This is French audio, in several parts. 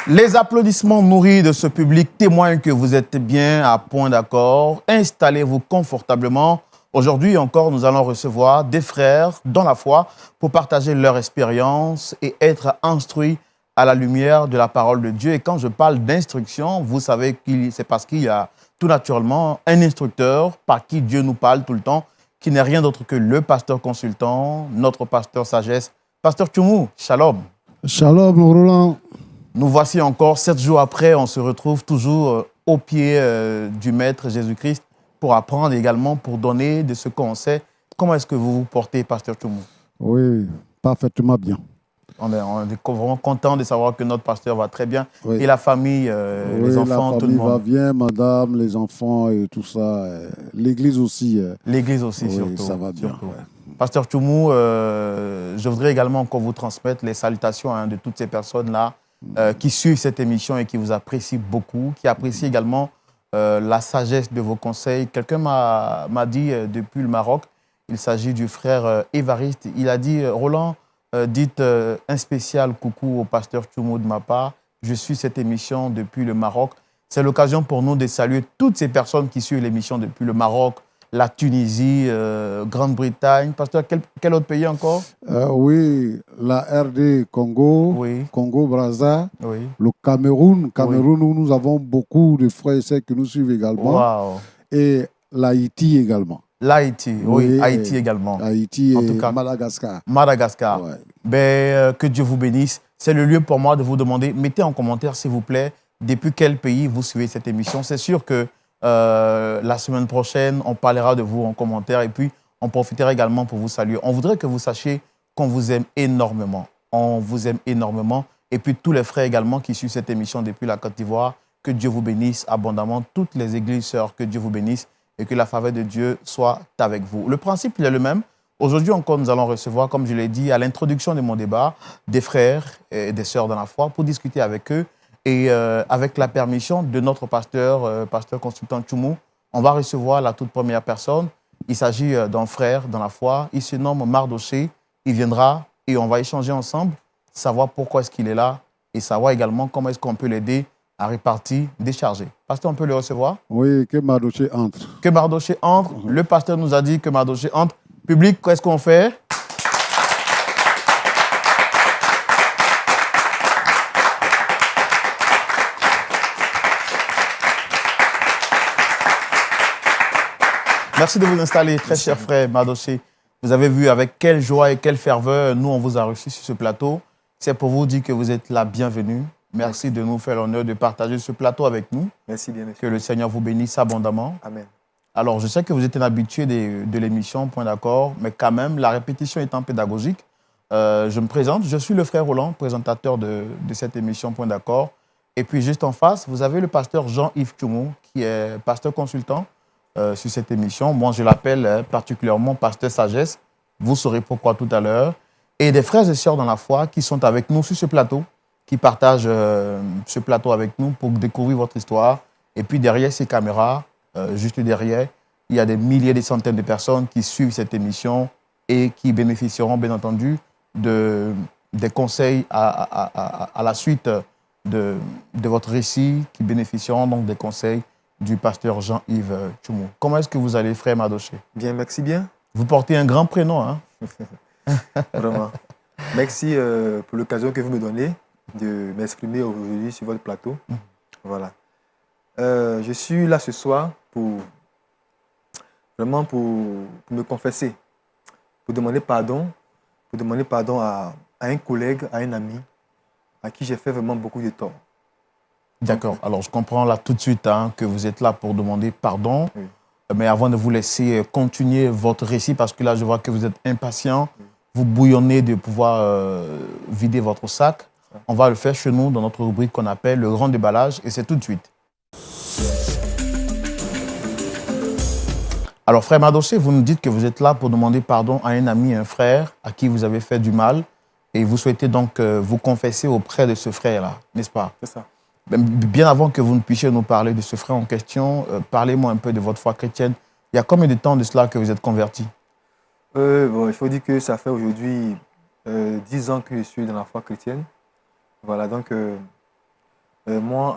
Les applaudissements nourris de ce public témoignent que vous êtes bien à point d'accord. Installez-vous confortablement. Aujourd'hui encore, nous allons recevoir des frères dans la foi pour partager leur expérience et être instruits à la lumière de la parole de Dieu. Et quand je parle d'instruction, vous savez que c'est parce qu'il y a tout naturellement un instructeur par qui Dieu nous parle tout le temps, qui n'est rien d'autre que le pasteur consultant, notre pasteur sagesse. Pasteur Tchoumou, shalom. Shalom, Roland. Nous voici encore 7 jours après, on se retrouve toujours au pied du Maître Jésus-Christ pour apprendre également, pour donner de ce qu'on sait. Comment est-ce que vous vous portez, pasteur Tchoumou? Oui, parfaitement bien. On est vraiment content de savoir que notre pasteur va très bien. Oui. Et la famille, les enfants, tout le monde. La famille va bien, madame, les enfants et tout ça. L'église aussi. L'église aussi, oui, surtout. Ça va bien. Ouais. Pasteur Tchoumou, je voudrais également qu'on vous transmette les salutations de toutes ces personnes-là qui suivent cette émission et qui vous apprécient beaucoup, qui apprécient également la sagesse de vos conseils. Quelqu'un m'a dit depuis le Maroc, il s'agit du frère Évariste, il a dit « Roland, dites un spécial coucou au pasteur Tchoumou de ma part. Je suis cette émission depuis le Maroc. » C'est l'occasion pour nous de saluer toutes ces personnes qui suivent l'émission depuis le Maroc, la Tunisie, Grande-Bretagne. Pasteur, quel autre pays encore? Oui, la RD Congo, oui. Congo-Brazza, oui. le Cameroun, oui. où nous avons beaucoup de frères et sœurs qui nous suivent également. Wow. Et l'Haïti également. L'Haïti, oui, Haïti également. Haïti en et tout cas, Madagascar. Madagascar. Ouais. Que Dieu vous bénisse. C'est le lieu pour moi de vous demander, mettez en commentaire s'il vous plaît, depuis quel pays vous suivez cette émission. C'est sûr que la semaine prochaine, on parlera de vous en commentaire et puis on profitera également pour vous saluer. On voudrait que vous sachiez qu'on vous aime énormément. On vous aime énormément. Et puis tous les frères également qui suivent cette émission depuis la Côte d'Ivoire, que Dieu vous bénisse abondamment. Toutes les églises sœurs, que Dieu vous bénisse et que la faveur de Dieu soit avec vous. Le principe, il est le même. Aujourd'hui encore, nous allons recevoir, comme je l'ai dit, à l'introduction de mon débat, des frères et des sœurs dans la foi pour discuter avec eux. Et avec la permission de notre pasteur, pasteur consultant Tchoumou, on va recevoir la toute première personne. Il s'agit d'un frère dans la foi. Il se nomme Mardoché. Il viendra et on va échanger ensemble, savoir pourquoi est-ce qu'il est là et savoir également comment est-ce qu'on peut l'aider à répartir, décharger. Pasteur, on peut le recevoir? Oui, que Mardoché entre. Que Mardoché entre. Le pasteur nous a dit que Mardoché entre. Public, qu'est-ce qu'on fait? Merci de vous installer, très cher frère Mardoché. Vous avez vu avec quelle joie et quelle ferveur nous, on vous a reçus sur ce plateau. C'est pour vous dire que vous êtes la bienvenue. Merci de nous faire l'honneur de partager ce plateau avec nous. Merci bien, monsieur. Que le Seigneur vous bénisse abondamment. Amen. Alors, je sais que vous êtes un habitué de l'émission, point d'accord, mais quand même, la répétition étant pédagogique, je me présente. Je suis le frère Roland, présentateur de cette émission, point d'accord. Et puis, juste en face, vous avez le pasteur Jean-Yves Tchoumou, qui est pasteur consultant sur cette émission. Moi, je l'appelle particulièrement pasteur sagesse. Vous saurez pourquoi tout à l'heure. Et des frères et sœurs dans la foi qui sont avec nous sur ce plateau, qui partagent ce plateau avec nous pour découvrir votre histoire. Et puis, derrière ces caméras, juste derrière, il y a des milliers, des centaines de personnes qui suivent cette émission et qui bénéficieront, bien entendu, des conseils à la suite de votre récit, qui bénéficieront donc des conseils du pasteur Jean-Yves Tchoumou. Comment est-ce que vous allez, frère Mardoché? Bien, merci bien. Vous portez un grand prénom, hein? Vraiment. Merci pour l'occasion que vous me donnez de m'exprimer aujourd'hui sur votre plateau. Voilà. Je suis là ce soir pour me confesser, pour demander pardon à un collègue, à un ami, à qui j'ai fait vraiment beaucoup de tort. D'accord. Alors, je comprends là tout de suite que vous êtes là pour demander pardon. Oui. Mais avant de vous laisser continuer votre récit, parce que là, je vois que vous êtes impatient, vous bouillonnez de pouvoir vider votre sac. On va le faire chez nous dans notre rubrique qu'on appelle le grand déballage, et c'est tout de suite. Alors, frère Mardoché, vous nous dites que vous êtes là pour demander pardon à un ami, un frère à qui vous avez fait du mal, et vous souhaitez donc vous confesser auprès de ce frère-là, n'est-ce pas? C'est ça. Bien avant que vous ne puissiez nous parler de ce frère en question, parlez-moi un peu de votre foi chrétienne. Il y a combien de temps de cela que vous êtes converti? Bon, il faut dire que ça fait aujourd'hui 10 ans que je suis dans la foi chrétienne. Voilà, donc Moi,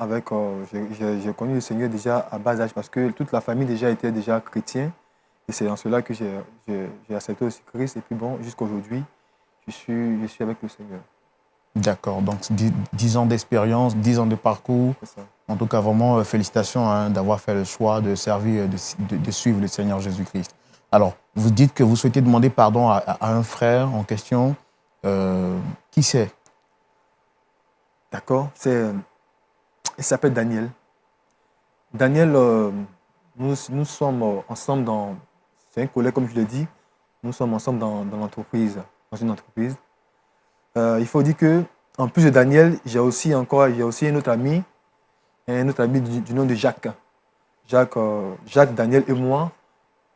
j'ai connu le Seigneur déjà à bas âge parce que toute la famille déjà était déjà chrétien. Et c'est en cela que j'ai accepté aussi Christ. Et puis bon, jusqu'à aujourd'hui, je suis avec le Seigneur. D'accord, donc 10 ans d'expérience, 10 ans de parcours. C'est ça. En tout cas, vraiment, félicitations hein, d'avoir fait le choix de servir, de suivre le Seigneur Jésus-Christ. Alors, vous dites que vous souhaitez demander pardon à un frère en question. Qui c'est? D'accord. Il s'appelle Daniel. Daniel, nous sommes ensemble dans... C'est un collègue, comme je l'ai dit. Nous sommes ensemble dans l'entreprise, dans une entreprise. Il faut dire que, en plus de Daniel, j'ai aussi un autre ami du nom de Jacques. Jacques, Daniel et moi,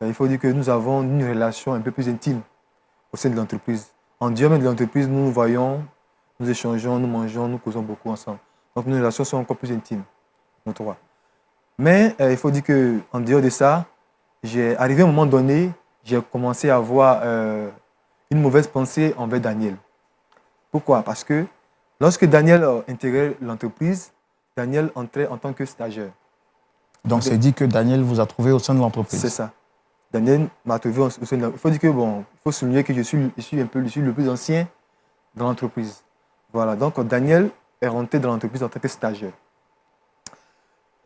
il faut dire que nous avons une relation un peu plus intime au sein de l'entreprise. En dehors même de l'entreprise, nous nous voyons, nous échangeons, nous mangeons, nous causons beaucoup ensemble. Donc nos relations sont encore plus intimes, nous trois. Mais il faut dire qu'en dehors de ça, arrivé à un moment donné, j'ai commencé à avoir une mauvaise pensée envers Daniel. Pourquoi? Parce que lorsque Daniel intégrait l'entreprise, Daniel entrait en tant que stagiaire. Donc, c'est dit que Daniel vous a trouvé au sein de l'entreprise. C'est ça. Daniel m'a trouvé au sein de l'entreprise. Il faut dire que, bon, il faut souligner que je suis le plus ancien dans l'entreprise. Voilà, donc Daniel est rentré dans l'entreprise en tant que stagiaire.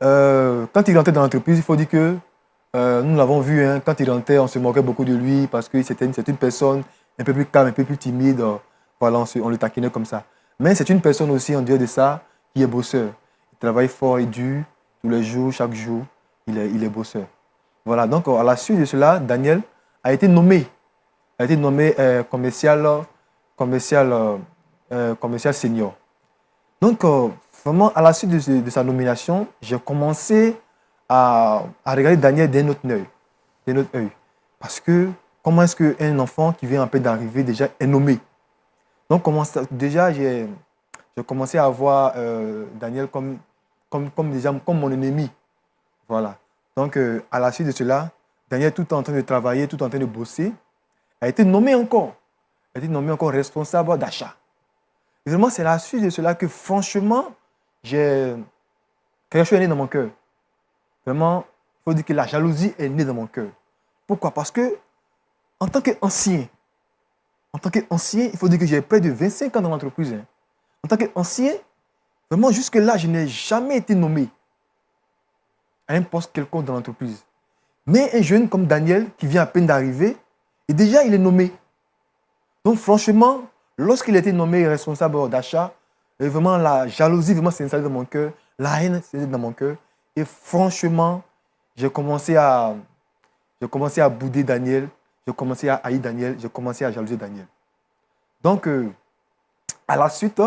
Quand il rentrait dans l'entreprise, il faut dire que nous l'avons vu, hein, quand il rentrait, on se moquait beaucoup de lui parce que c'était une personne un peu plus calme, un peu plus timide. Voilà, on le taquinait comme ça. Mais c'est une personne aussi, en dehors de ça, qui est bosseur. Il travaille fort et dur, tous les jours, chaque jour, il est bosseur. Voilà, donc à la suite de cela, Daniel a été nommé. Commercial senior. Donc, vraiment, à la suite de sa nomination, j'ai commencé à regarder Daniel d'un autre œil. Parce que, comment est-ce qu'un enfant qui vient à peine d'arriver déjà est nommé? Donc, déjà, j'ai commencé à voir Daniel comme mon ennemi. Voilà. Donc, à la suite de cela, Daniel, tout en train de travailler, tout en train de bosser, a été nommé encore responsable d'achat. Et vraiment, c'est à la suite de cela que, franchement, quelque chose est né dans mon cœur. Vraiment, il faut dire que la jalousie est née dans mon cœur. Pourquoi? Parce que, en tant qu'ancien, il faut dire que j'ai près de 25 ans dans l'entreprise. Hein. En tant qu'ancien, vraiment, jusque-là, je n'ai jamais été nommé à un poste quelconque dans l'entreprise. Mais un jeune comme Daniel, qui vient à peine d'arriver, et déjà, il est nommé. Donc, franchement, lorsqu'il a été nommé responsable d'achat, vraiment, la jalousie vraiment s'est installée dans mon cœur, la haine s'est installée dans mon cœur. Et franchement, j'ai commencé à bouder Daniel, j'ai commencé à haïr Daniel, j'ai commencé à jalouser Daniel. Donc, à la suite,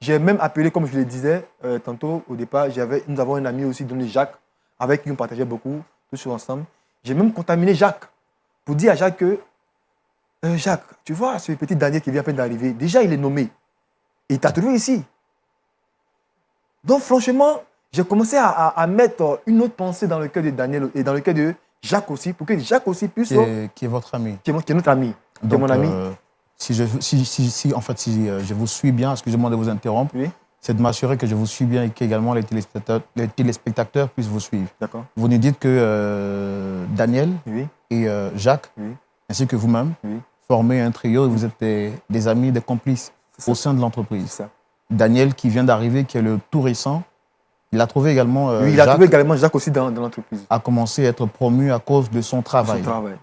j'ai même appelé, comme je le disais tantôt au départ, nous avons un ami aussi donné Jacques, avec qui on partageait beaucoup, tous ensemble. J'ai même contaminé Jacques pour dire à Jacques que Jacques, tu vois, ce petit Daniel qui vient à peine d'arriver, déjà il est nommé. Et il t'a trouvé ici. Donc franchement, j'ai commencé à mettre une autre pensée dans le cœur de Daniel et dans le cœur de Jacques aussi, pour que Jacques aussi puisse... Qui est votre ami. Qui est notre ami. Donc, qui est mon ami. Si je vous suis bien, excusez-moi de vous interrompre, Oui. c'est de m'assurer que je vous suis bien et qu'également les téléspectateurs puissent vous suivre. D'accord. Vous nous dites que Daniel Oui. et Jacques, Oui. ainsi que vous-même, Oui. formez un trio et vous êtes des amis, des complices au sein de l'entreprise. C'est ça. Daniel, qui vient d'arriver, qui est le tout récent, il a trouvé également Oui, il Jacques, a trouvé également Jacques aussi dans l'entreprise. a commencé à être promu à cause de son travail. Son travail.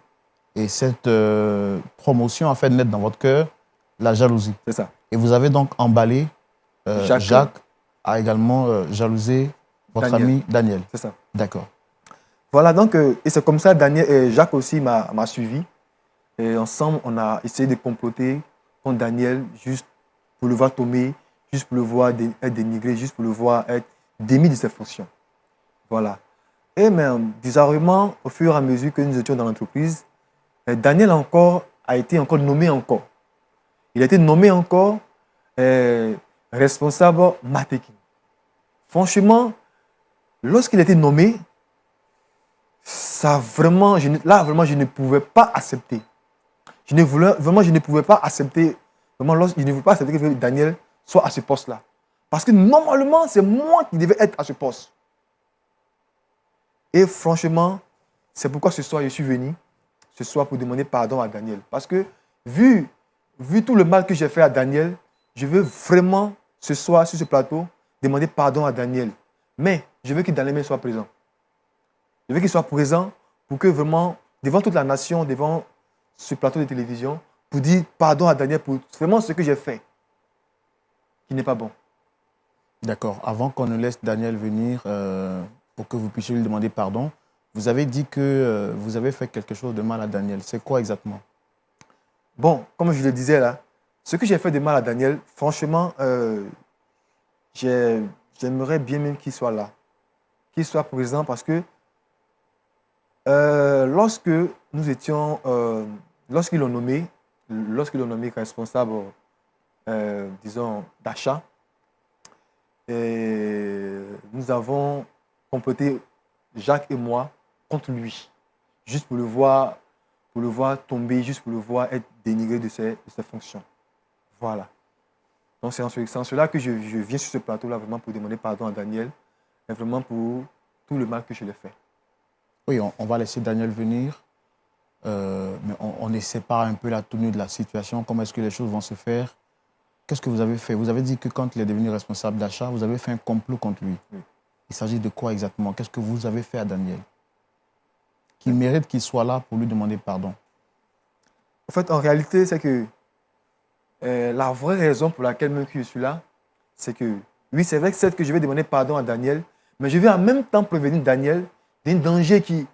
Et cette promotion a fait naître dans votre cœur la jalousie. C'est ça. Et vous avez donc emballé Jacques a également jalousé votre ami Daniel. C'est ça. D'accord. Voilà, donc, et c'est comme ça, Jacques aussi m'a suivi. Et ensemble, on a essayé de comploter contre Daniel, juste pour le voir tomber, juste pour le voir être dénigré, juste pour le voir être démis de ses fonctions. Voilà. Et mais bizarrement, au fur et à mesure que nous étions dans l'entreprise, Daniel a été nommé encore. Il a été nommé encore responsable marketing. Franchement, lorsqu'il a été nommé, vraiment, je ne pouvais pas accepter. Je ne pouvais pas accepter que Daniel soit à ce poste-là. Parce que normalement, c'est moi qui devais être à ce poste. Et franchement, c'est pourquoi ce soir, je suis venu, ce soir, pour demander pardon à Daniel. Parce que, vu tout le mal que j'ai fait à Daniel, je veux vraiment, ce soir, sur ce plateau, demander pardon à Daniel. Mais je veux que Daniel soit présent. Je veux qu'il soit présent pour que vraiment, devant toute la nation, devant ce plateau de télévision, pour dire pardon à Daniel pour vraiment ce que j'ai fait, qui n'est pas bon. D'accord. Avant qu'on ne laisse Daniel venir pour que vous puissiez lui demander pardon, vous avez dit que vous avez fait quelque chose de mal à Daniel. C'est quoi exactement? Bon, comme je le disais là, ce que j'ai fait de mal à Daniel, franchement, j'aimerais bien même qu'il soit là, qu'il soit présent parce que lorsque nous étions, lorsqu'ils l'ont nommé responsable, disons, d'achat, nous avons comploté, Jacques et moi, contre lui, juste pour le voir tomber, juste pour le voir être dénigré de ses fonctions. Voilà. Donc c'est en cela que je viens sur ce plateau-là vraiment pour demander pardon à Daniel, et vraiment pour tout le mal que je lui ai fait. Oui, on va laisser Daniel venir, mais on essaie pas un peu la tenue de la situation, comment est-ce que les choses vont se faire. Qu'est-ce que vous avez fait? Vous avez dit que quand il est devenu responsable d'achat, vous avez fait un complot contre lui. Oui. Il s'agit de quoi exactement? Qu'est-ce que vous avez fait à Daniel qui mérite qu'il soit là pour lui demander pardon? En fait, en réalité, c'est que la vraie raison pour laquelle même que je suis là, c'est que, oui, c'est vrai que c'est que je vais demander pardon à Daniel, mais je vais en même temps prévenir Daniel d'un danger qui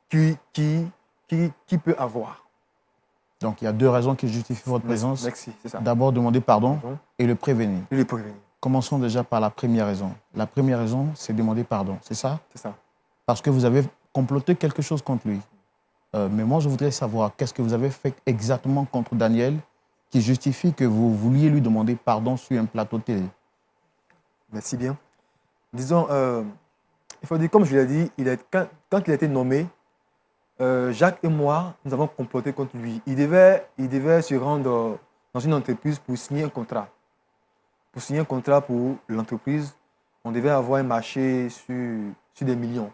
peut avoir. Donc, il y a deux raisons qui justifient votre présence. Merci, c'est ça. D'abord, demander pardon et le prévenir. Et le prévenir. Commençons déjà par la première raison. La première raison, c'est demander pardon, c'est ça? C'est ça. Parce que vous avez comploté quelque chose contre lui. Mais moi, je voudrais savoir qu'est-ce que vous avez fait exactement contre Daniel qui justifie que vous vouliez lui demander pardon sur un plateau télé. Merci bien. Disons, il faut dire, comme je l'ai dit, quand il a été nommé, Jacques et moi, nous avons comploté contre lui. Il devait se rendre dans une entreprise pour signer un contrat. Pour signer un contrat pour l'entreprise, on devait avoir un marché sur des millions.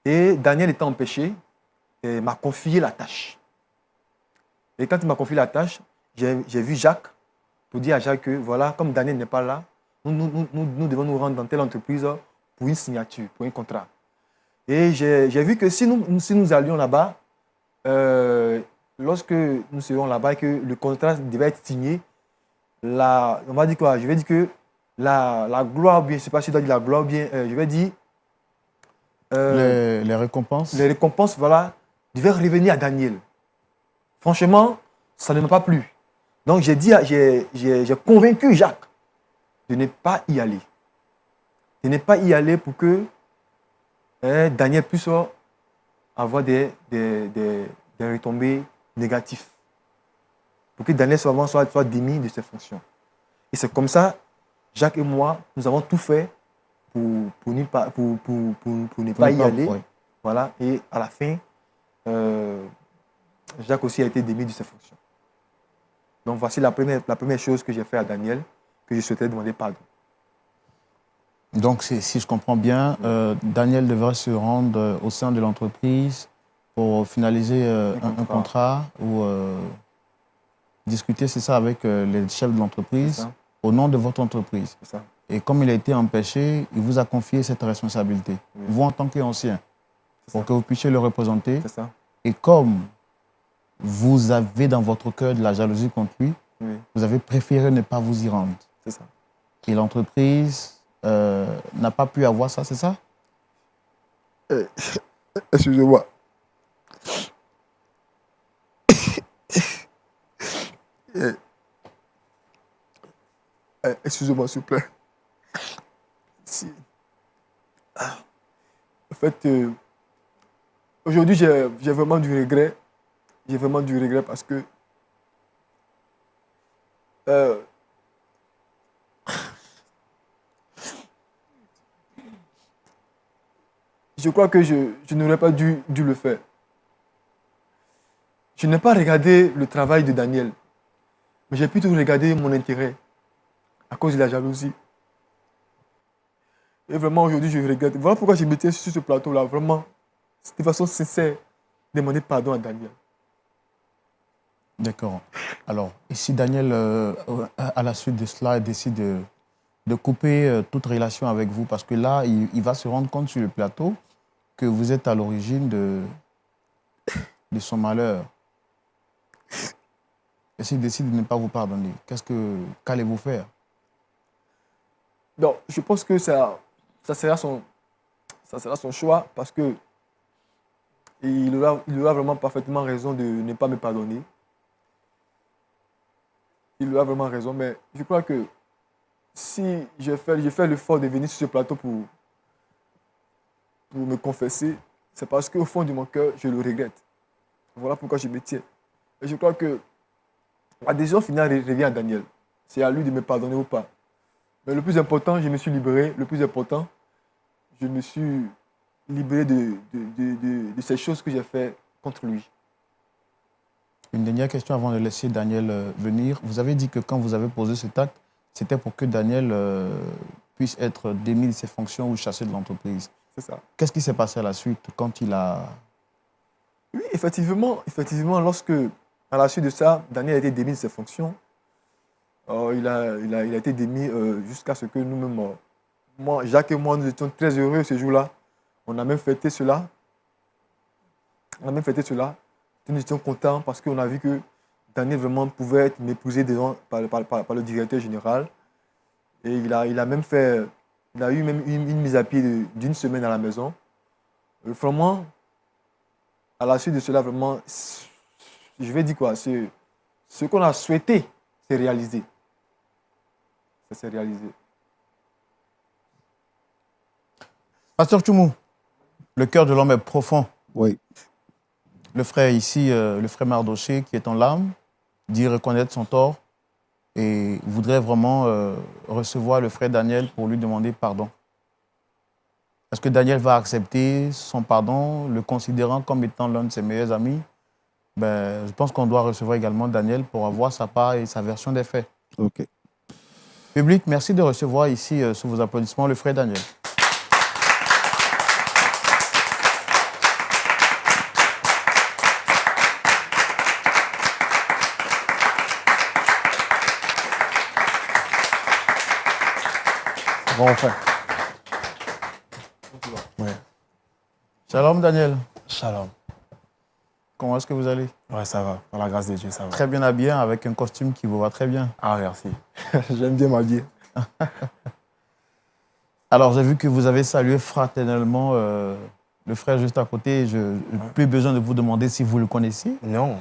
Et Daniel étant empêché, m'a confié la tâche. Et quand il m'a confié la tâche, j'ai vu Jacques pour dire à Jacques que voilà, comme Daniel n'est pas là, nous devons nous rendre dans telle entreprise pour une signature, pour un contrat. Et j'ai vu que si nous allions là-bas, lorsque nous serions là-bas et que le contrat devait être signé, on va dire quoi? Je vais dire que la gloire, bien, je ne sais pas si je dois dire la gloire, bien, je vais dire... les récompenses? Les récompenses, voilà, devaient revenir à Daniel. Franchement, ça ne m'a pas plu. Donc j'ai convaincu Jacques de ne pas y aller. De ne pas y aller pour que Daniel puisse avoir des retombées négatives. Pour que Daniel soit démis de ses fonctions. Et c'est comme ça, Jacques et moi, nous avons tout fait pour ne pas y aller. Oui. Voilà. Et à la fin, Jacques aussi a été démis de ses fonctions. Donc voici la première chose que j'ai fait à Daniel, que je souhaitais demander pardon. Donc, si je comprends bien, Daniel devrait se rendre au sein de l'entreprise pour finaliser un contrat ou discuter, c'est ça, avec les chefs de l'entreprise au nom de votre entreprise. C'est ça. Et comme il a été empêché, il vous a confié cette responsabilité, vous en tant qu'ancien, pour que vous puissiez le représenter. C'est ça. Et comme vous avez dans votre cœur de la jalousie contre lui, vous avez préféré ne pas vous y rendre. C'est ça. Et l'entreprise n'a pas pu avoir ça, c'est ça? Excusez-moi. Excusez-moi, s'il vous plaît. En fait, aujourd'hui, j'ai vraiment du regret. J'ai vraiment du regret parce que je crois que je n'aurais pas dû le faire. Je n'ai pas regardé le travail de Daniel, mais j'ai plutôt regardé mon intérêt à cause de la jalousie. Et vraiment, aujourd'hui, je regrette. Voilà pourquoi je m'étais sur ce plateau-là, vraiment, de façon sincère, demander pardon à Daniel. D'accord. Alors, et si Daniel, à la suite de cela, décide de couper toute relation avec vous, parce que là, il va se rendre compte sur le plateau que vous êtes à l'origine de son malheur. Et s'il décide de ne pas vous pardonner, qu'allez-vous faire? Donc, je pense que ça sera son choix parce que il aura vraiment parfaitement raison de ne pas me pardonner. Il aura vraiment raison, mais je crois que si je fais l'effort de venir sur ce plateau pour me confesser, c'est parce qu'au fond de mon cœur, je le regrette. Voilà pourquoi je me tiens. Et je crois que la décision finale revient à Daniel. C'est à lui de me pardonner ou pas. Mais le plus important, je me suis libéré. Le plus important, je me suis libéré de ces choses que j'ai fait contre lui. Une dernière question avant de laisser Daniel venir. Vous avez dit que quand vous avez posé cet acte, c'était pour que Daniel puisse être démis de ses fonctions ou chassé de l'entreprise. C'est ça. Qu'est-ce qui s'est passé à la suite quand il a... Oui, effectivement, lorsque, à la suite de ça, Daniel a été démis de ses fonctions. Il a été démis jusqu'à ce que nous-mêmes, moi, Jacques et moi, nous étions très heureux ce jour-là. On a même fêté cela. Nous étions contents parce qu'on a vu que Daniel vraiment pouvait être mépousé par le directeur général. Et il a eu même une mise à pied d'une semaine à la maison. Vraiment, à la suite de cela, vraiment, je vais dire quoi, ce qu'on a souhaité, c'est réalisé. Ça s'est réalisé. Pasteur Tchoumou, le cœur de l'homme est profond. Oui. Le frère ici, le frère Mardoché, qui est en larmes, dit reconnaître son tort et voudrait vraiment recevoir le frère Daniel pour lui demander pardon. Est-ce que Daniel va accepter son pardon, le considérant comme étant l'un de ses meilleurs amis? Je pense qu'on doit recevoir également Daniel pour avoir sa part et sa version des faits. OK. Public, merci de recevoir ici, sous vos applaudissements, le frère Daniel. Bon frère. Ouais. Shalom Daniel, Shalom. comment est-ce que vous allez? Ouais, ça va. Par la grâce de Dieu, ça va. Très bien habillé, avec un costume qui vous va très bien. Ah, merci. J'aime bien m'habiller. Alors, j'ai vu que vous avez salué fraternellement le frère juste à côté. Je n'ai plus besoin de vous demander si vous le connaissez. Non,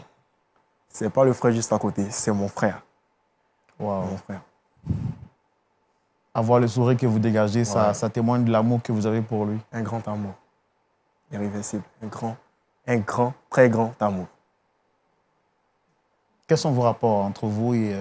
c'est pas le frère juste à côté, c'est mon frère. Wow. Mon frère. Avoir le sourire que vous dégagez, Ouais. ça témoigne de l'amour que vous avez pour lui. Un grand amour. Irréversible. Un grand, très grand amour. Quels sont vos rapports entre vous et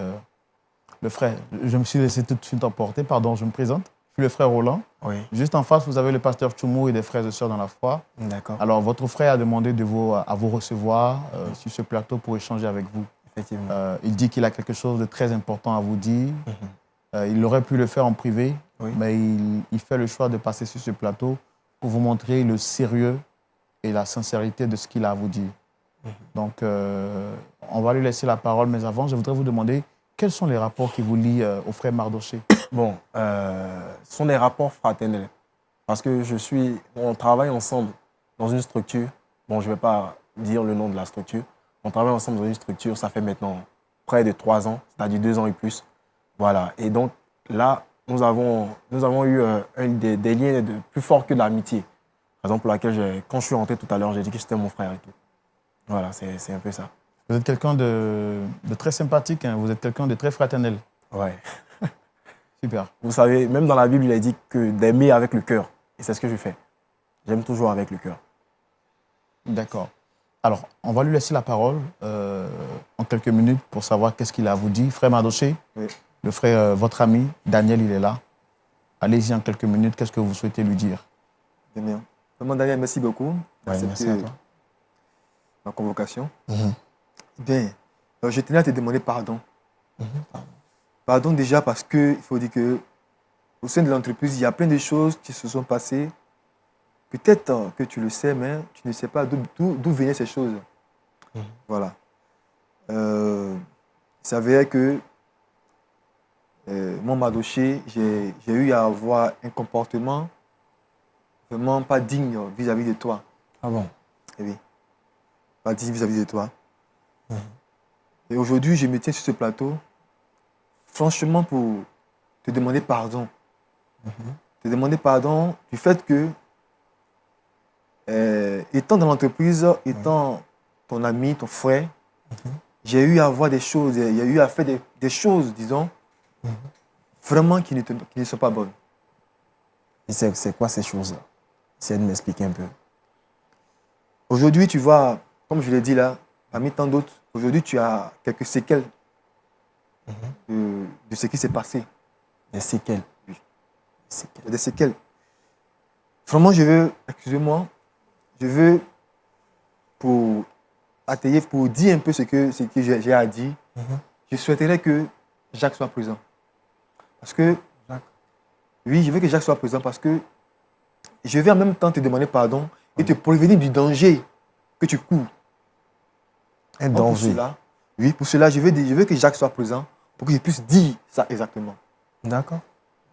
le frère? Je me suis laissé tout de suite emporter. Pardon, je me présente. Je suis le frère Roland. Oui. Juste en face, vous avez le pasteur Tchoumou et des frères et sœurs dans la foi. D'accord. Alors, votre frère a demandé à vous recevoir sur ce plateau pour échanger avec vous. Effectivement. Il dit qu'il a quelque chose de très important à vous dire. Mhm. Il aurait pu le faire en privé, Oui. mais il fait le choix de passer sur ce plateau pour vous montrer le sérieux et la sincérité de ce qu'il a à vous dire. Donc, on va lui laisser la parole, mais avant, je voudrais vous demander quels sont les rapports qui vous lient au frère Mardoché? Bon, ce sont des rapports fraternels. Parce que on travaille ensemble dans une structure. Bon, je ne vais pas dire le nom de la structure. On travaille ensemble dans une structure, ça fait maintenant près de 3 ans, c'est-à-dire 2 ans et plus. Voilà. Et donc, là, nous avons eu des liens plus forts que l'amitié. Raison pour laquelle, quand je suis rentré tout à l'heure, j'ai dit que c'était mon frère et tout. Voilà, c'est un peu ça. Vous êtes quelqu'un de très sympathique, hein. Vous êtes quelqu'un de très fraternel. Ouais. Super. Vous savez, même dans la Bible, il est dit que d'aimer avec le cœur. Et c'est ce que je fais. J'aime toujours avec le cœur. D'accord. Alors, on va lui laisser la parole en quelques minutes pour savoir qu'est-ce qu'il a à vous dire. Frère Mardoché, Oui. le frère, votre ami, Daniel, il est là. Allez-y en quelques minutes. Qu'est-ce que vous souhaitez lui dire? Bien. Vraiment, Daniel, merci beaucoup Ouais, d'accepter merci à toi. ma convocation. Bien, je tenais à te demander pardon. Pardon déjà parce qu'il faut dire que au sein de l'entreprise, il y a plein de choses qui se sont passées. Peut-être que tu le sais, mais tu ne sais pas d'où venaient ces choses. Voilà. Il s'avérait que mon Mardoché, j'ai eu à avoir un comportement vraiment pas digne vis-à-vis de toi. Ah bon? Eh oui. Pas digne vis-à-vis de toi. Et aujourd'hui, je me tiens sur ce plateau, franchement, pour te demander pardon. Te demander pardon du fait que, étant dans l'entreprise, étant ton ami, ton frère, j'ai eu à voir des choses, il y a eu à faire des choses, disons, vraiment qui ne sont pas bonnes. Et c'est quoi ces choses-là? Essaye de m'expliquer un peu. Aujourd'hui, tu vois, comme je l'ai dit là, parmi tant d'autres, aujourd'hui, tu as quelques séquelles de ce qui s'est passé. Des séquelles? Oui. Séquelles. Des séquelles. Vraiment, excusez-moi, je veux pour atterrir, pour dire un peu ce que j'ai à dire, je souhaiterais que Jacques soit présent. Parce que, Jacques. oui, je veux que Jacques soit présent parce que je vais en même temps te demander pardon et te prévenir du danger que tu cours. Un Donc, danger. pour cela, je veux que Jacques soit présent pour que je puisse dire ça exactement. D'accord.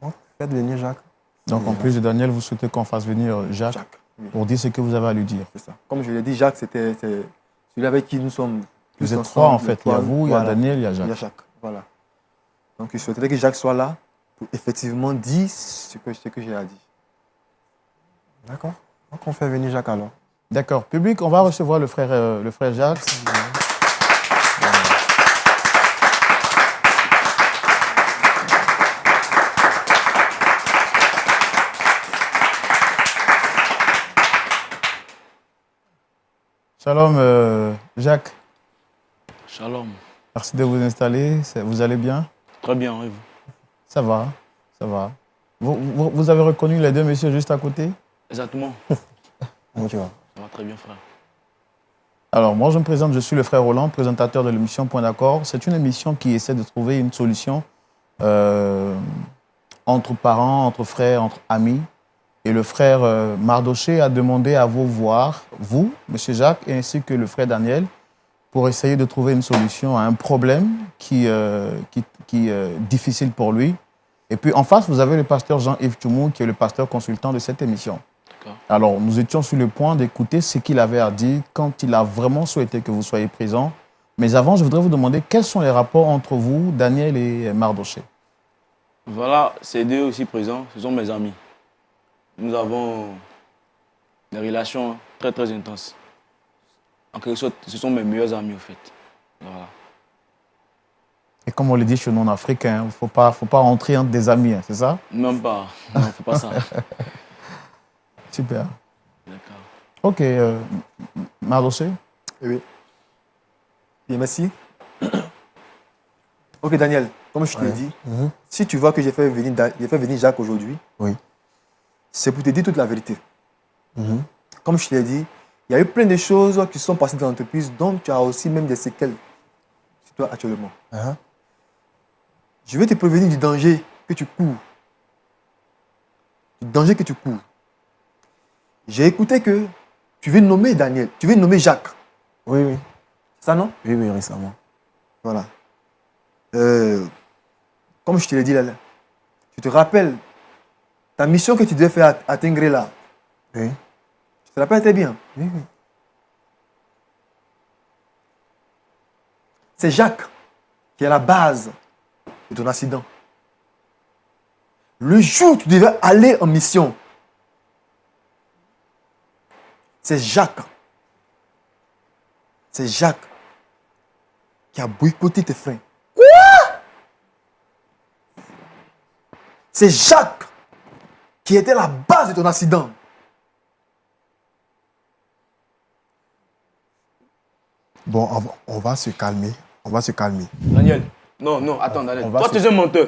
Bon, faites venir Jacques. Donc, en plus de Daniel, vous souhaitez qu'on fasse venir Jacques, Jacques, oui, pour dire ce que vous avez à lui dire. c'est ça. Comme je l'ai dit, Jacques, c'est celui avec qui nous sommes plus Vous êtes ensemble, trois, en fait. Il y a trois, vous, il y a voilà. Daniel, il y a Il y a Jacques. Jacques, voilà. Donc, je souhaiterais que Jacques soit là pour effectivement dire ce que j'ai à dire. D'accord. Donc on fait venir Jacques alors. D'accord. Public, on va recevoir le frère Jacques. Shalom, Jacques. Shalom. Merci de vous installer. Vous allez bien? Très bien, et vous? Ça va, ça va. Vous avez reconnu les deux messieurs juste à côté? Exactement. Comment tu vas? Ça va très bien, frère. Alors, moi, je me présente, je suis le frère Roland, présentateur de l'émission Point d'accord. C'est une émission qui essaie de trouver une solution entre parents, entre frères, entre amis. Et le frère Mardoché a demandé à vous voir, vous, M. Jacques, ainsi que le frère Daniel, pour essayer de trouver une solution à un problème qui est difficile pour lui. Et puis en face, vous avez le pasteur Jean-Yves Tchoumou, qui est le pasteur consultant de cette émission. Alors, nous étions sur le point d'écouter ce qu'il avait à dire quand il a vraiment souhaité que vous soyez présents. Mais avant, je voudrais vous demander quels sont les rapports entre vous, Daniel et Mardoché. Voilà, ces deux aussi présents, ce sont mes amis. Nous avons des relations très très intenses. En quelque sorte, ce sont mes meilleurs amis, au fait. Voilà. Et comme on le dit chez nous en Afrique, il ne faut pas rentrer entre des amis, hein, c'est ça? Même pas. Non, faut pas ça. Super. D'accord. Ok, Mardoché. Oui. Bien, merci. Ok, Daniel, comme je te l'ai dit, si tu vois que j'ai fait venir Jacques aujourd'hui, Oui. c'est pour te dire toute la vérité. Comme je te l'ai dit, il y a eu plein de choses qui sont passées dans l'entreprise, dont tu as aussi même des séquelles sur toi actuellement. Je vais te prévenir du danger que tu cours. Du danger que tu cours. J'ai écouté que tu veux nommer Daniel, tu veux nommer Jacques. Oui, oui. Ça, non? Oui, oui, récemment. Voilà. Comme je te l'ai dit là, tu te rappelles ta mission que tu devais faire à Tengré là. Oui. Tu te rappelles très bien. Oui, oui. C'est Jacques qui est à la base de ton accident. Le jour où tu devais aller en mission, c'est Jacques. C'est Jacques qui a boycotté tes freins. Quoi? C'est Jacques qui était la base de ton accident. Bon, on va se calmer. On va se calmer. Daniel, non, attends, Daniel. on va Toi, se- tu es un menteur.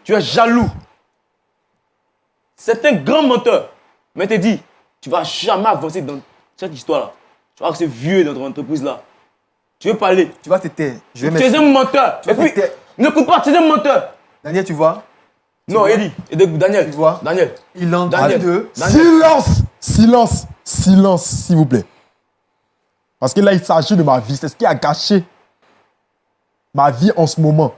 Tu es jaloux. C'est un grand menteur. Mais te dis, tu vas jamais avancer dans cette histoire-là. Tu vas rester vieux dans ton entreprise-là. Tu veux parler. Tu vas te taire. Je vais Tu es un menteur. Tu vas Et puis, te taire. n'écoute pas, tu es un menteur. Daniel, tu vois, Non, Eddie, Daniel. Tu vois? Daniel. Il est en train Daniel. de... Silence! Silence! Silence, s'il vous plaît. Parce que là, il s'agit de ma vie. C'est ce qui a gâché ma vie en ce moment.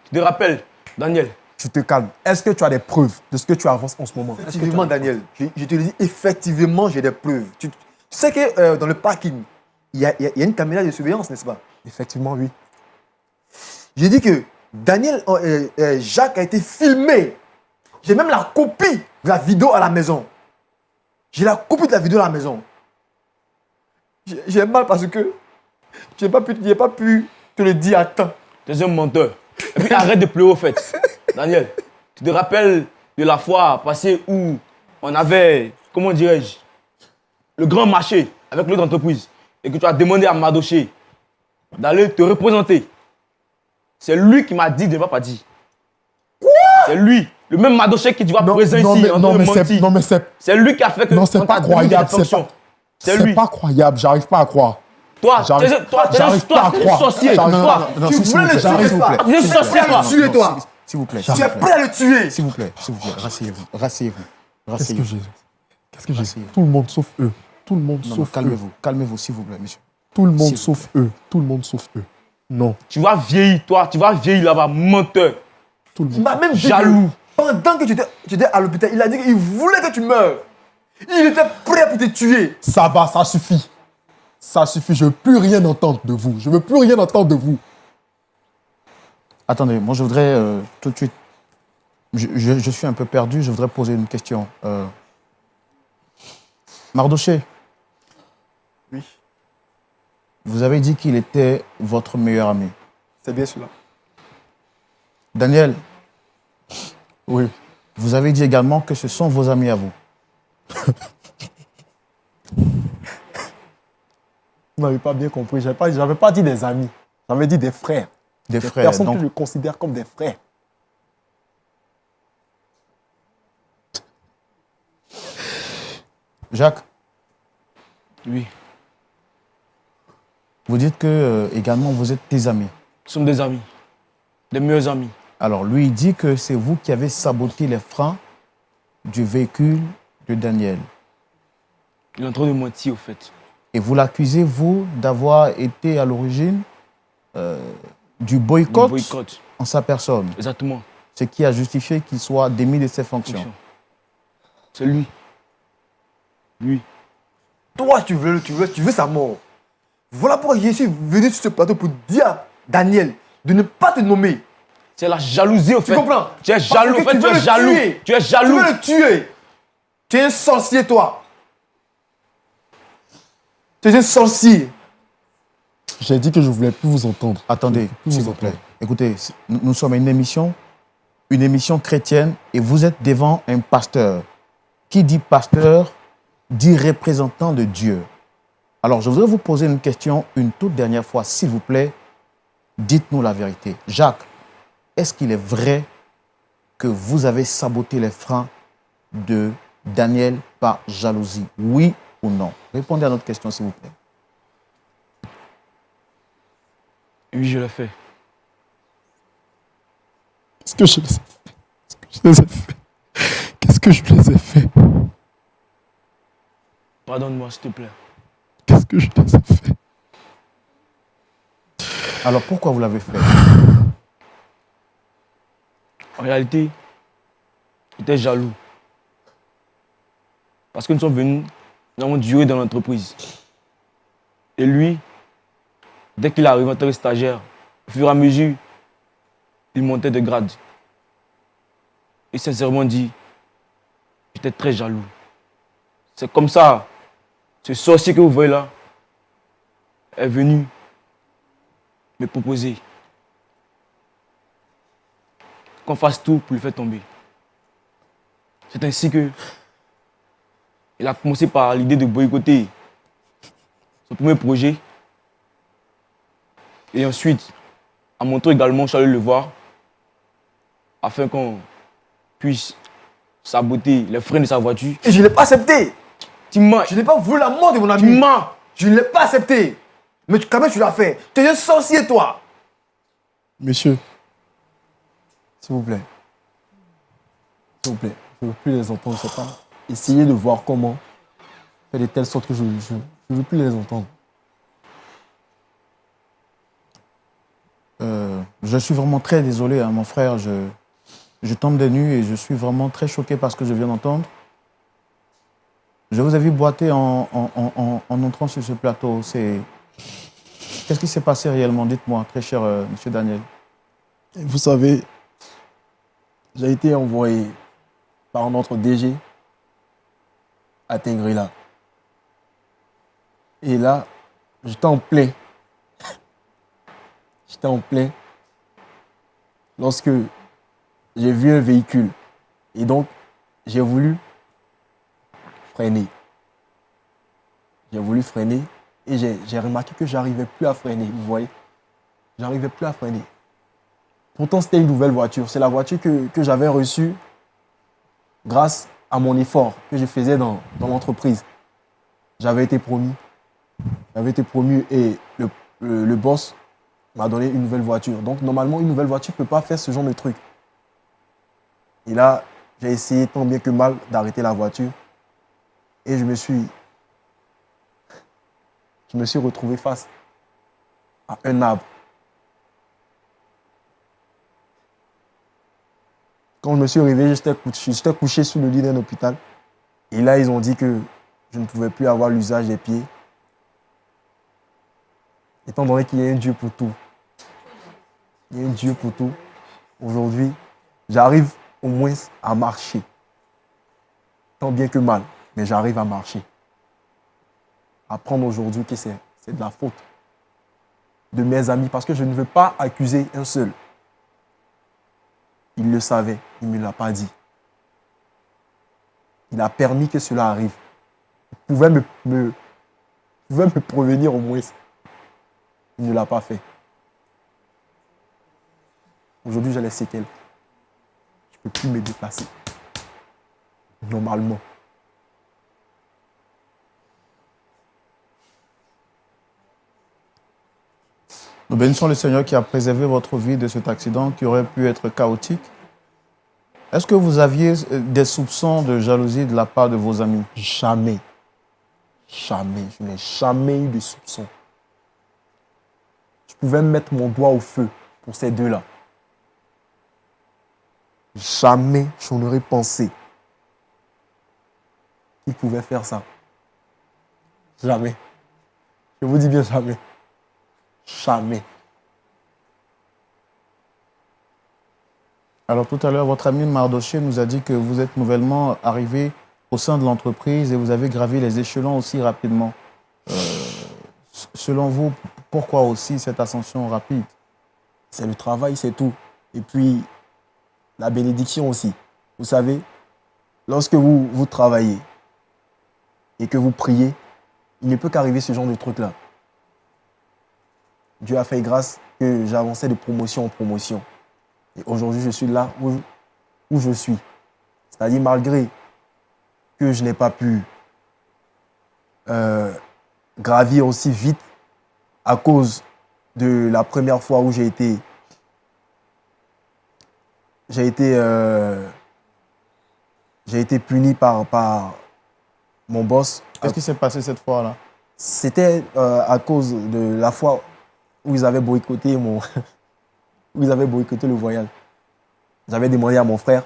Tu te rappelles, Daniel. Tu te calmes. Est-ce que tu as des preuves de ce que tu avances en ce moment? Effectivement, Daniel, je te le dis, effectivement, j'ai des preuves. Tu sais que dans le parking, il y a une caméra de surveillance, n'est-ce pas? Effectivement, oui. J'ai dit que Daniel, Jacques a été filmé. J'ai même la copie de la vidéo à la maison. J'ai la copie de la vidéo à la maison. J'ai mal parce que je n'ai pas pu te le dire à temps. Tu es un menteur. Et puis arrête de pleurer au fait. Daniel, tu te rappelles de la fois passée où on avait, comment dirais-je, le grand marché avec l'autre entreprise et que tu as demandé à Madoché d'aller te représenter. C'est lui qui m'a dit de ne pas partir. Quoi? C'est lui. Le même Madoché qui tu vois présent ici en train de mentir. Non, mais c'est... C'est lui qui a fait que... Non, c'est pas croyable. C'est pas croyable. J'arrive pas à croire. Toi, tu es un sorcier. Tu voulais le tuer, s'il vous plaît. Tu es un sorcier, toi. Tuer, toi. S'il vous plaît. Tu es prêt à le tuer. S'il vous plaît, rasseyez-vous. Qu'est-ce que j'ai? Tout le monde sauf eux. Tout le monde sauf eux. Calmez-vous, s'il vous plaît, monsieur. Tout le monde sauf eux. Tout le monde sauf eux. Non. Tu vas vieillir, toi. Tu vas vieillir là-bas, menteur. Tout le Il monde. m'a même dit Jaloux. que pendant que tu étais à l'hôpital, il a dit qu'il voulait que tu meurs. Il était prêt pour te tuer. Ça va, ça suffit. Ça suffit. Je veux plus rien entendre de vous. Je veux plus rien entendre de vous. Attendez, moi je voudrais tout de suite... Je suis un peu perdu, je voudrais poser une question. Mardoché. Oui. Vous avez dit qu'il était votre meilleur ami. C'est bien cela. Daniel. Oui. Vous avez dit également que ce sont vos amis à vous. Vous n'avez pas bien compris. Je n'avais pas dit des amis. J'avais dit des frères. Des frères. Personnes Donc, qui le considèrent comme des frères. Jacques, Oui. vous dites que également vous êtes des amis. Nous sommes des amis. Des meilleurs amis. Alors lui, il dit que c'est vous qui avez saboté les freins du véhicule de Daniel. Il est en train de mentir, au fait. Et vous l'accusez, vous, d'avoir été à l'origine du boycott, Boycott. en sa personne. Exactement. Ce qui a justifié qu'il soit démis de ses fonctions. C'est lui. Lui. Toi, tu veux sa mort. Voilà pourquoi je suis venu sur ce plateau pour dire à Daniel de ne pas te nommer. C'est la jalousie, au fait. Tu comprends? Tu es jaloux, Parce en que fait, tu es jaloux. tuer. Tu es Tu jaloux. veux le tuer. Tu es un sorcier, toi. Tu es un sorcier. J'ai dit que je ne voulais plus vous entendre. Attendez, Plus s'il vous vous plaît. entendre. Écoutez, nous sommes une émission chrétienne et vous êtes devant un pasteur. Qui dit pasteur dit représentant de Dieu. Alors, je voudrais vous poser une question une toute dernière fois, s'il vous plaît. Dites-nous la vérité. Jacques, est-ce qu'il est vrai que vous avez saboté les freins de Daniel par jalousie? Oui ou non? Répondez à notre question, s'il vous plaît. Oui, je l'ai fait. Qu'est-ce que je les ai fait? Qu'est-ce que je les ai fait? Pardonne-moi, s'il te plaît. Qu'est-ce que je les ai fait? Alors, pourquoi vous l'avez fait? En réalité, j'étais jaloux. Parce que nous sommes venus, nous avons duré dans l'entreprise. Et lui, dès qu'il arrive en tant que stagiaire, au fur et à mesure, il montait de grade. Et sincèrement dit, j'étais très jaloux. C'est comme ça, ce sorcier que vous voyez là est venu me proposer qu'on fasse tout pour le faire tomber. C'est ainsi que il a commencé par l'idée de boycotter son premier projet. Et ensuite, à montrer également, je suis allé le voir, afin qu'on puisse saboter les freins de sa voiture. Et je ne l'ai pas accepté. Tu mens. Je n'ai pas voulu la mort de mon ami. Tu mens. Je ne l'ai pas accepté. Mais quand même, tu l'as fait. Tu es un sorcier, toi. Monsieur, S'il vous plaît. S'il vous plaît. Je ne veux plus les entendre. C'est pas. Essayez de voir comment faire de telle sorte que je ne veux plus les entendre. Je suis vraiment très désolé, hein, mon frère. Je tombe des nues et je suis vraiment très choqué par ce que je viens d'entendre. Je vous ai vu boiter en entrant sur ce plateau. Qu'est-ce qui s'est passé réellement? Dites-moi, très cher monsieur Daniel. Vous savez, j'ai été envoyé par notre DG à Tengrila. Et là, j'étais en plein. J'étais en plein lorsque j'ai vu un véhicule. Et donc, j'ai voulu freiner. J'ai voulu freiner et j'ai remarqué que j'arrivais plus à freiner, vous voyez. J'arrivais plus à freiner. Pourtant, c'était une nouvelle voiture. C'est la voiture que j'avais reçue grâce à mon effort que je faisais dans l'entreprise. J'avais été promu. Et le boss m'a donné une nouvelle voiture. Donc, normalement, une nouvelle voiture ne peut pas faire ce genre de truc. Et là, j'ai essayé tant bien que mal d'arrêter la voiture. Et je me suis retrouvé face à un arbre. Quand je me suis réveillé, j'étais couché sous le lit d'un hôpital. Et là, ils ont dit que je ne pouvais plus avoir l'usage des pieds. Étant donné qu'il y a un Dieu pour tout. Il y a un Dieu pour tout. Aujourd'hui, j'arrive au moins à marcher. Tant bien que mal, mais j'arrive à marcher. Apprendre aujourd'hui que c'est de la faute de mes amis, parce que je ne veux pas accuser un seul. Il le savait, il ne me l'a pas dit. Il a permis que cela arrive. Il pouvait me prévenir au moins. Il ne l'a pas fait. Aujourd'hui, j'ai les séquelles. Je ne peux plus me déplacer. Normalement. Nous bénissons le Seigneur qui a préservé votre vie de cet accident qui aurait pu être chaotique. Est-ce que vous aviez des soupçons de jalousie de la part de vos amis? Jamais. Jamais. Je n'ai jamais eu de soupçon. Je pouvais mettre mon doigt au feu pour ces deux-là. Jamais je n'aurais pensé qu'ils pouvaient faire ça. Jamais. Je vous dis bien jamais. Jamais. Alors tout à l'heure, votre ami Mardoché nous a dit que vous êtes nouvellement arrivé au sein de l'entreprise et vous avez gravi les échelons aussi rapidement. Selon vous, pourquoi aussi cette ascension rapide? C'est le travail, c'est tout. Et puis, la bénédiction aussi. Vous savez, lorsque vous travaillez et que vous priez, il ne peut qu'arriver ce genre de truc-là. Dieu a fait grâce que j'avançais de promotion en promotion. Et aujourd'hui, je suis là où je suis. C'est-à-dire, malgré que je n'ai pas pu gravir aussi vite à cause de la première fois où j'ai été puni par mon boss. Qu'est-ce qui s'est passé cette fois-là? C'était à cause de la fois où ils avaient boycotté où ils avaient boycotté le voyage. J'avais demandé à mon frère,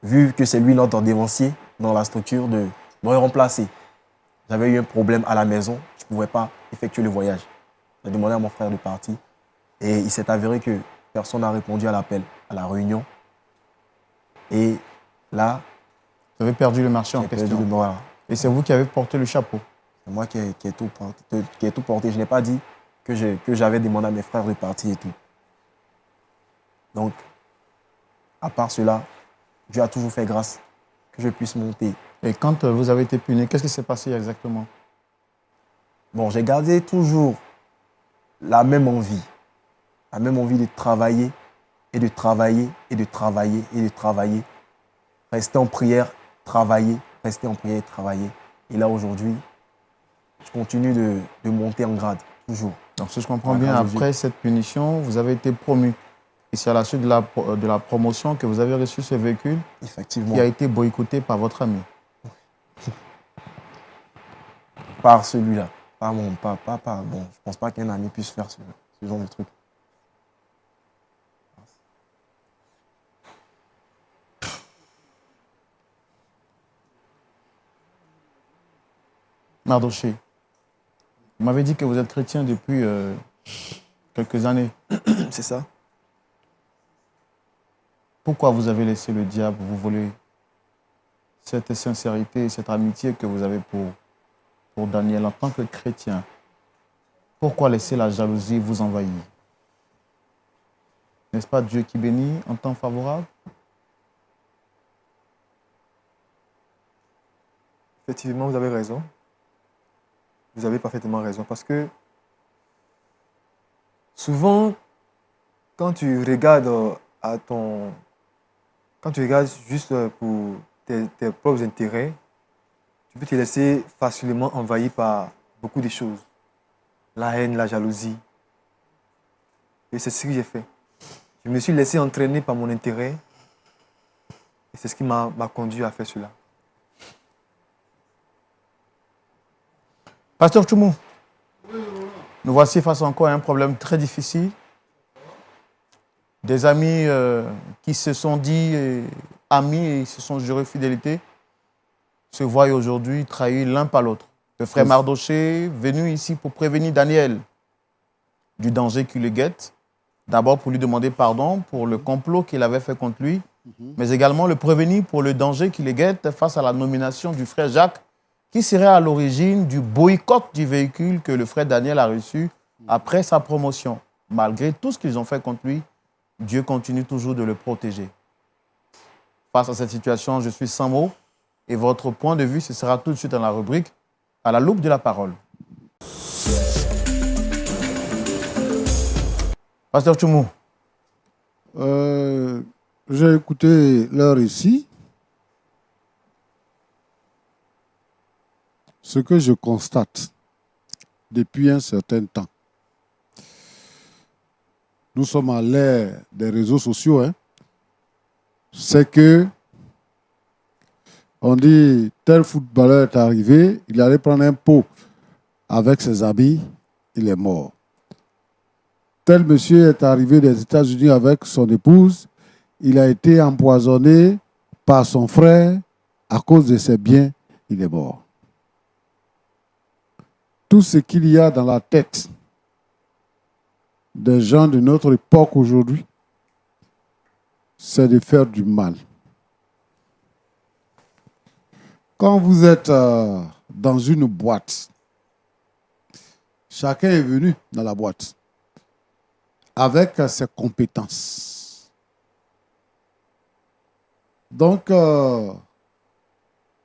vu que c'est lui notre dévancier dans la structure, de me remplacer. J'avais eu un problème à la maison, je ne pouvais pas effectuer le voyage. J'ai demandé à mon frère de partir et il s'est avéré que personne n'a répondu à l'appel, à la réunion. Et là, Vous avez perdu le marché en j'ai perdu question. voilà. Et c'est vous qui avez porté le chapeau. C'est moi qui ai tout porté. Je n'ai pas dit que j'avais demandé à mes frères de partir et tout. Donc, à part cela, Dieu a toujours fait grâce que je puisse monter. Et quand vous avez été puni, qu'est-ce qui s'est passé exactement? Bon, j'ai gardé toujours la même envie de travailler et de travailler et de travailler et de travailler. Rester en prière, travailler, rester en prière et travailler. Et là, aujourd'hui, je continue de monter en grade, toujours. Donc, si je comprends Ouais, bien, quand Jésus- après cette punition, vous avez été promu. Et c'est à la suite de la promotion que vous avez reçu ce véhicule Effectivement. qui a été boycotté par votre ami. Par celui-là. Pas mon papa. Bon, je pense pas qu'un ami puisse faire ce genre de truc. Mardoché, vous m'avez dit que vous êtes chrétien depuis quelques années. C'est ça. Pourquoi vous avez laissé le diable vous voler cette sincérité, cette amitié que vous avez pour Daniel en tant que chrétien? Pourquoi laisser la jalousie vous envahir? N'est-ce pas Dieu qui bénit en temps favorable? Effectivement, vous avez raison. Vous avez parfaitement raison parce que souvent, quand tu regardes quand tu regardes juste pour tes propres intérêts, tu peux te laisser facilement envahir par beaucoup de choses. La haine, la jalousie. Et c'est ce que j'ai fait. Je me suis laissé entraîner par mon intérêt et c'est ce qui m'a conduit à faire cela. Pasteur Tchoumou, nous voici face encore à un problème très difficile. Des amis qui se sont dit amis et se sont jurés fidélité se voient aujourd'hui trahir l'un par l'autre. Le frère Mardoché, venu ici pour prévenir Daniel du danger qui le guette, d'abord pour lui demander pardon pour le complot qu'il avait fait contre lui, mais également le prévenir pour le danger qui le guette face à la nomination du frère Jacques, qui serait à l'origine du boycott du véhicule que le frère Daniel a reçu après sa promotion. Malgré tout ce qu'ils ont fait contre lui, Dieu continue toujours de le protéger. Face à cette situation, je suis sans mots et votre point de vue, ce sera tout de suite dans la rubrique « À la loupe de la parole ». Pasteur Tchoumou. J'ai écouté leur récit. Ce que je constate depuis un certain temps, nous sommes à l'ère des réseaux sociaux, c'est que on dit tel footballeur est arrivé, il allait prendre un pot avec ses amis, il est mort. Tel monsieur est arrivé des États-Unis avec son épouse, il a été empoisonné par son frère à cause de ses biens, il est mort. Tout ce qu'il y a dans la tête des gens de notre époque aujourd'hui, c'est de faire du mal. Quand vous êtes dans une boîte, chacun est venu dans la boîte avec ses compétences. Donc, on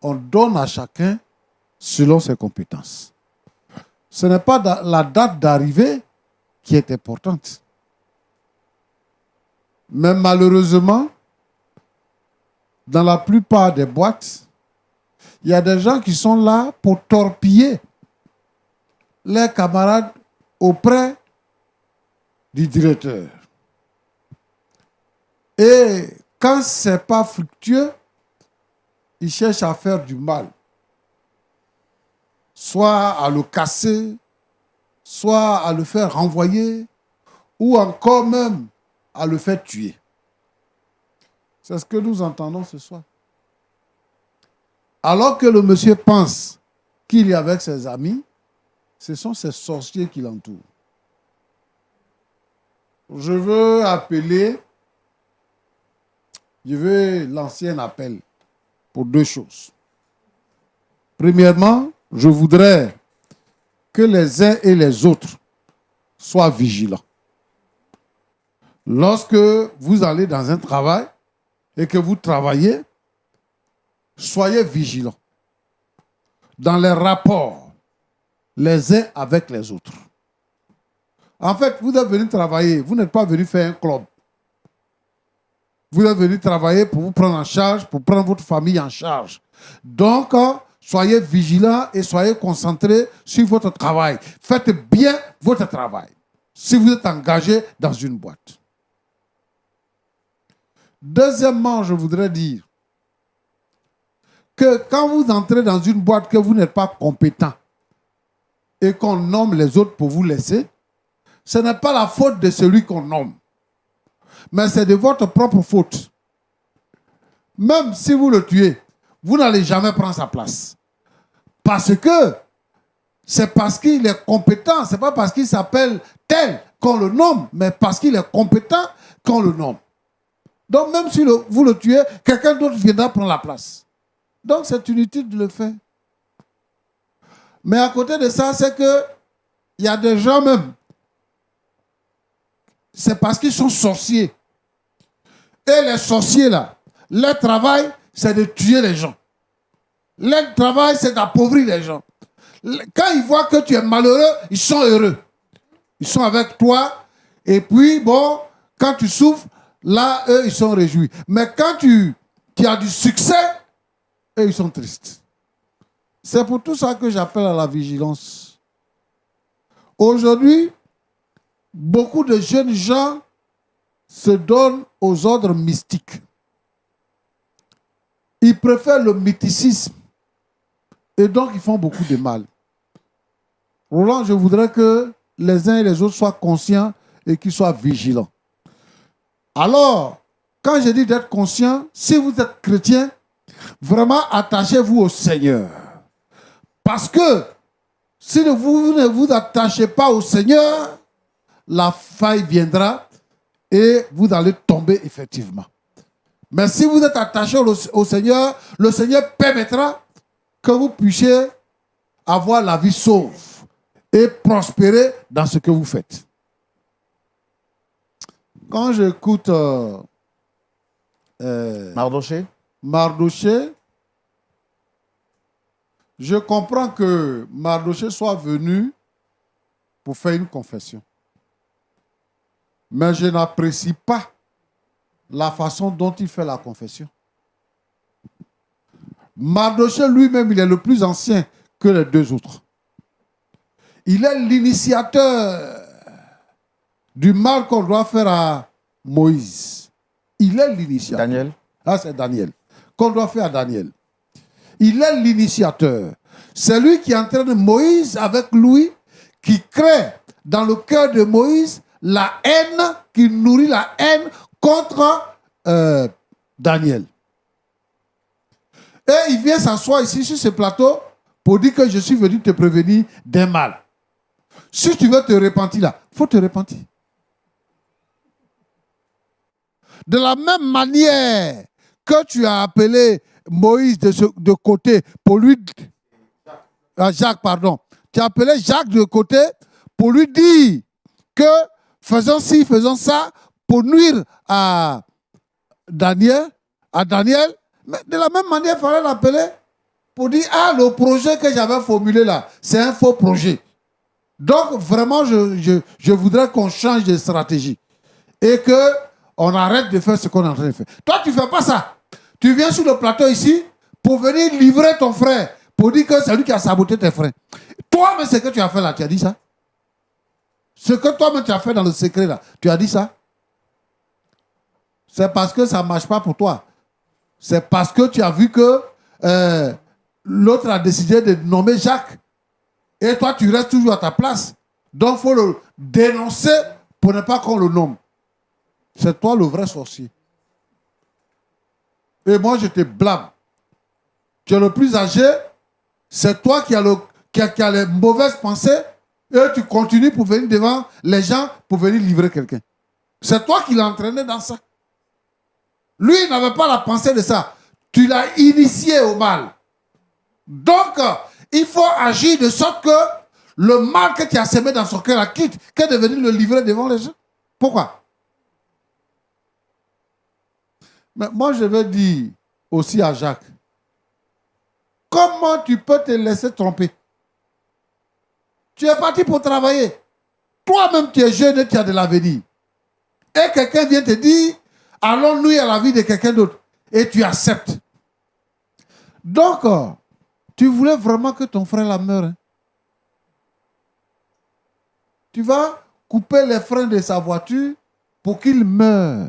donne à chacun selon ses compétences. Ce n'est pas la date d'arrivée qui est importante. Mais malheureusement, dans la plupart des boîtes, il y a des gens qui sont là pour torpiller les camarades auprès du directeur. Et quand ce n'est pas fructueux, ils cherchent à faire du mal. Soit à le casser, soit à le faire renvoyer, ou encore même à le faire tuer. C'est ce que nous entendons ce soir. Alors que le monsieur pense qu'il est avec ses amis, ce sont ces sorciers qui l'entourent. Je veux lancer un appel pour deux choses. Premièrement, je voudrais que les uns et les autres soient vigilants. Lorsque vous allez dans un travail et que vous travaillez, soyez vigilants dans les rapports les uns avec les autres. En fait, vous êtes venu travailler, vous n'êtes pas venu faire un club. Vous êtes venu travailler pour vous prendre en charge, pour prendre votre famille en charge. Donc, soyez vigilants et soyez concentrés sur votre travail. Faites bien votre travail si vous êtes engagé dans une boîte. Deuxièmement, je voudrais dire que quand vous entrez dans une boîte que vous n'êtes pas compétent et qu'on nomme les autres pour vous laisser, ce n'est pas la faute de celui qu'on nomme, mais c'est de votre propre faute. Même si vous le tuez, vous n'allez jamais prendre sa place. Parce que c'est parce qu'il est compétent, ce n'est pas parce qu'il s'appelle tel qu'on le nomme, mais parce qu'il est compétent qu'on le nomme. Donc même si vous le tuez, quelqu'un d'autre viendra prendre la place. Donc c'est inutile de le faire. Mais à côté de ça, c'est que il y a des gens même, c'est parce qu'ils sont sorciers. Et les sorciers là, leur travail, c'est de tuer les gens. Leur travail, c'est d'appauvrir les gens. Quand ils voient que tu es malheureux, ils sont heureux. Ils sont avec toi. Et puis, bon, quand tu souffres, là, eux, ils sont réjouis. Mais quand tu as du succès, eux, ils sont tristes. C'est pour tout ça que j'appelle à la vigilance. Aujourd'hui, beaucoup de jeunes gens se donnent aux ordres mystiques. Ils préfèrent le mythicisme. Et donc, ils font beaucoup de mal. Roland, je voudrais que les uns et les autres soient conscients et qu'ils soient vigilants. Alors, quand je dis d'être conscient, si vous êtes chrétien, vraiment attachez-vous au Seigneur. Parce que si vous ne vous attachez pas au Seigneur, la faille viendra et vous allez tomber effectivement. Mais si vous êtes attaché au Seigneur, le Seigneur permettra que vous puissiez avoir la vie sauve et prospérer dans ce que vous faites. Quand j'écoute Mardoché, je comprends que Mardoché soit venu pour faire une confession. Mais je n'apprécie pas la façon dont il fait la confession. Mardoché lui-même, il est le plus ancien que les deux autres. Il est l'initiateur du mal qu'on doit faire à Moïse. Il est l'initiateur. Daniel. Ah, c'est Daniel. Qu'on doit faire à Daniel. Il est l'initiateur. C'est lui qui entraîne Moïse avec lui, qui crée dans le cœur de Moïse la haine, qui nourrit la haine contre Daniel. Et il vient s'asseoir ici sur ce plateau pour dire que je suis venu te prévenir d'un mal. Si tu veux te repentir là, il faut te repentir. De la même manière que tu as appelé Moïse de côté pour lui... Jacques, pardon. Tu as appelé Jacques de côté pour lui dire que faisons ci, faisons ça, pour nuire à Daniel. Mais de la même manière, il fallait l'appeler pour dire, ah, le projet que j'avais formulé là, c'est un faux projet. Donc, vraiment, je voudrais qu'on change de stratégie et qu'on arrête de faire ce qu'on est en train de faire. Toi, tu ne fais pas ça. Tu viens sur le plateau ici pour venir livrer ton frère, pour dire que c'est lui qui a saboté tes frères. Toi, mais ce que tu as fait là, tu as dit ça? Ce que toi-même tu as fait dans le secret là, tu as dit ça? C'est parce que ça ne marche pas pour toi. C'est parce que tu as vu que l'autre a décidé de nommer Jacques. Et toi, tu restes toujours à ta place. Donc, il faut le dénoncer pour ne pas qu'on le nomme. C'est toi le vrai sorcier. Et moi, je te blâme. Tu es le plus âgé. C'est toi qui as les mauvaises pensées. Et tu continues pour venir devant les gens pour venir livrer quelqu'un. C'est toi qui l'as entraîné dans ça. Lui, il n'avait pas la pensée de ça. Tu l'as initié au mal. Donc, il faut agir de sorte que le mal que tu as semé dans son cœur quitte que de venir le livrer devant les gens. Pourquoi? Mais moi, je vais dire aussi à Jacques, comment tu peux te laisser tromper? Tu es parti pour travailler. Toi-même, tu es jeune et tu as de l'avenir. Et quelqu'un vient te dire, allons nuire à la vie de quelqu'un d'autre. Et tu acceptes. Donc, tu voulais vraiment que ton frère la meure. Hein? Tu vas couper les freins de sa voiture pour qu'il meure.